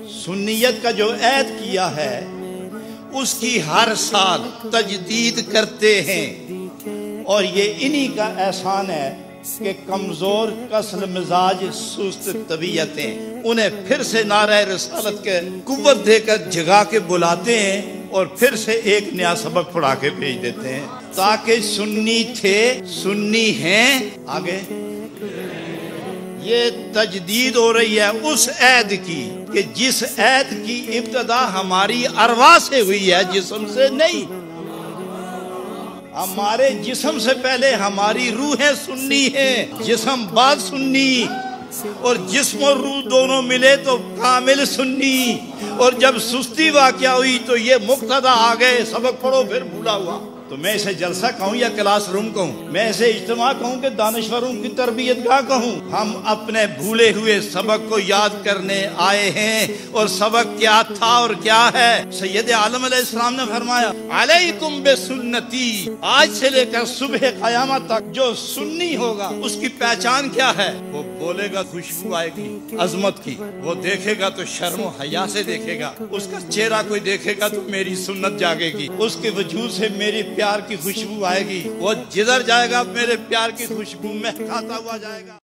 सुन्नियत का जो ऐद किया है उसकी हर साल तजदीद करते हैं, और ये इन्हीं का एहसान है कि कमजोर कसल मिजाज सुस्त तबीयतें उन्हें फिर से नारे रिसालत के कुव्वत देकर जगा के बुलाते हैं और फिर से एक नया सबक पढ़ा के भेज देते हैं, ताकि सुन्नी थे सुन्नी हैं आगे। ये तजदीद हो रही है उस ऐद की कि जिस ऐद की इब्तदा हमारी अरवा से हुई है, जिस्म से नहीं। हमारे जिस्म से पहले हमारी रूहें सुन्नी हैं, जिस्म बाद सुन्नी, और जिस्म और रूह दोनों मिले तो कामिल सुन्नी। और जब सुस्ती वाक़या हुई तो ये मुक्तदा आ गए, सबक पढ़ो फिर भूला हुआ। तो मैं इसे जलसा कहूँ या क्लास रूम कहूँ, मैं इसे इज्तिमा कहूँ कि दानिश्वरों की तरबियत गाह कहूँ। हम अपने भूले हुए सबक को याद करने आए हैं, और सबक क्या था और क्या है। सैयद आलम अलैहिस्सलाम ने फरमाया, अलैकुम बिसुन्नती, आज से लेकर सुबह क़यामत तक जो सुन्नी होगा उसकी पहचान क्या है? वो बोलेगा खुशबू आएगी अजमत की, वो देखेगा तो शर्म हया से देखेगा, उसका चेहरा कोई देखेगा तो मेरी सुन्नत जागेगी, उसके वजूद से मेरी प्यार की खुशबू आएगी, वो जिधर जाएगा मेरे प्यार की खुशबू महकाता हुआ जाएगा।